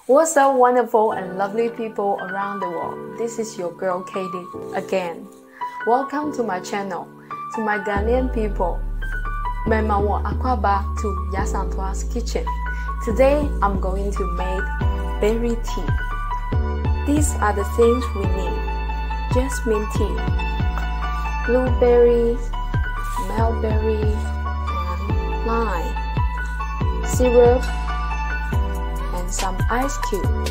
What's up, wonderful and lovely people around the world? This is your girl Katie again. Welcome to my channel. To my Ghanaian people, Memawo Akwaba to ASANTEWAA'S kitchen. Today I'm going to make berry tea. These are the things we need: jasmine tea, blueberries, mulberry, and lime, syrup, and some ice cube.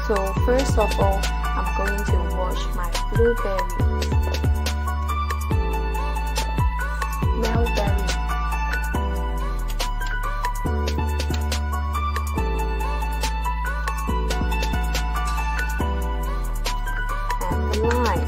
So first of all, I'm going to wash my blueberries, mulberry, and the lime.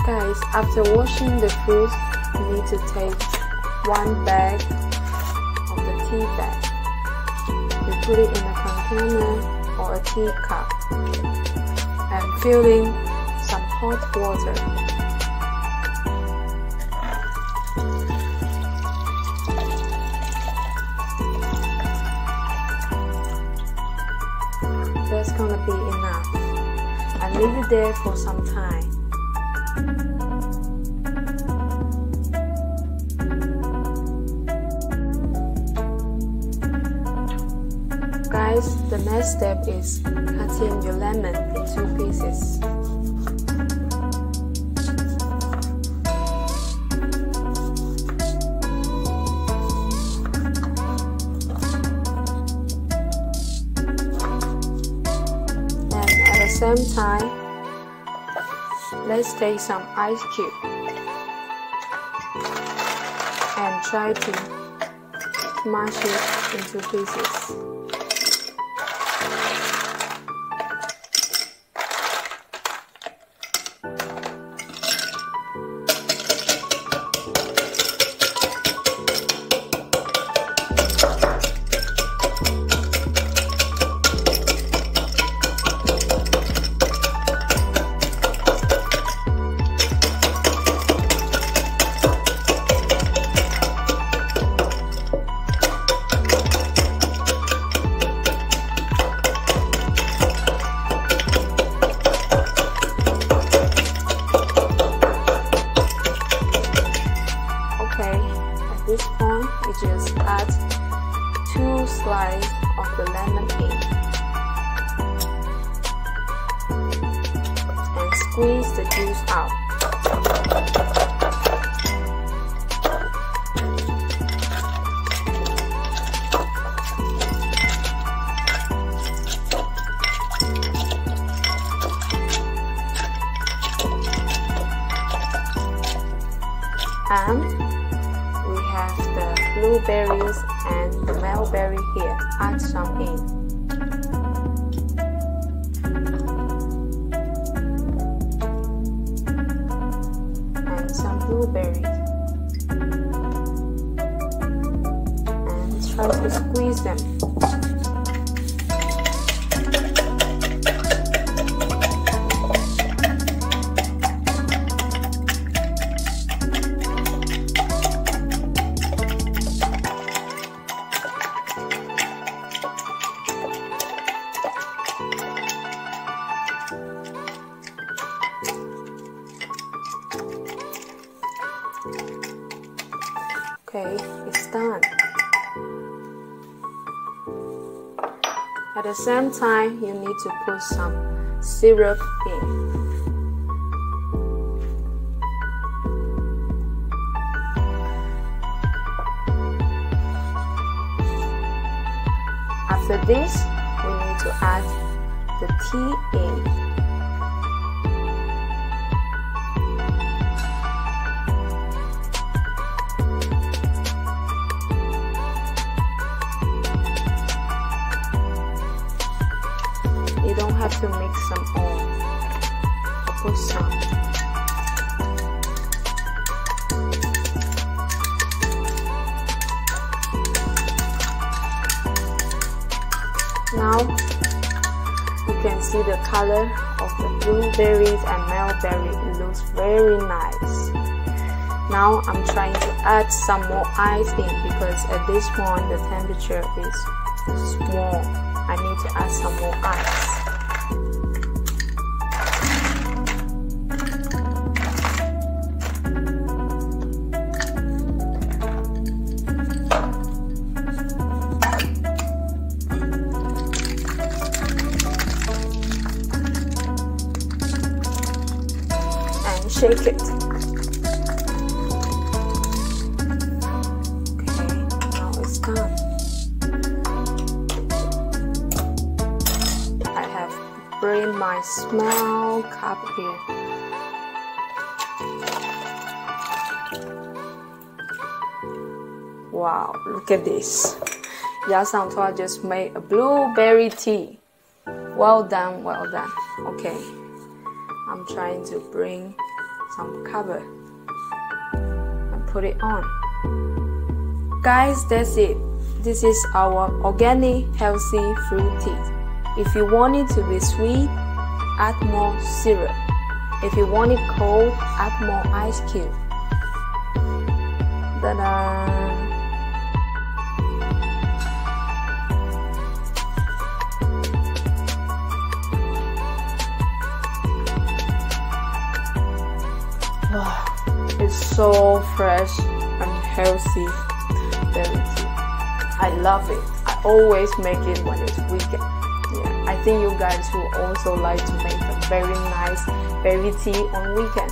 Guys, after washing the fruits, you need to take one bag of the tea bag. You put it in a container or a teacup and fill in some hot water. That's gonna be enough, and leave it there for some time. Guys, the next step is cutting your lemon into pieces. And at the same time, let's take some ice cube and try to smash it into pieces. At this point, you just add 2 slices of the lemon in and squeeze the juice out. And we have the blueberries and the mulberry here. Add some in. blueberries and try to squeeze them. Okay, it's done. At the same time, you need to put some syrup in. After this, we need to add the tea in. You don't have to mix some all, or put some. Now you can see the color of the blueberries and mulberry. It looks very nice. Now I'm trying to add some more ice in because at this point the temperature is warm. I need to add some more ice. And shake it. Okay, now it's done. Bring my small cup here. Wow, look at this. ASANTEWAA'S just made a blueberry tea. Well done, well done. Okay, I'm trying to bring some cover and put it on. Guys, that's it. This is our organic healthy fruit tea. If you want it to be sweet, add more syrup. If you want it cold, add more ice cube. Ta-da! Wow, it's so fresh and healthy. I love it. I always make it when it's weekend. Yeah, I think you guys will also like to make a very nice berry tea on weekend.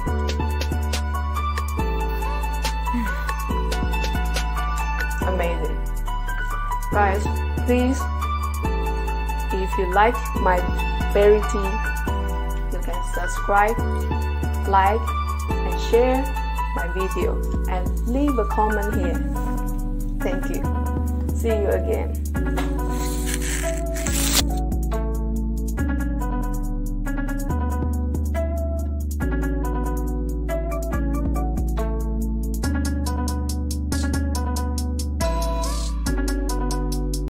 Amazing. Guys, please, if you like my berry tea, you can subscribe, like, and share my video, and leave a comment here. Thank you. See you again.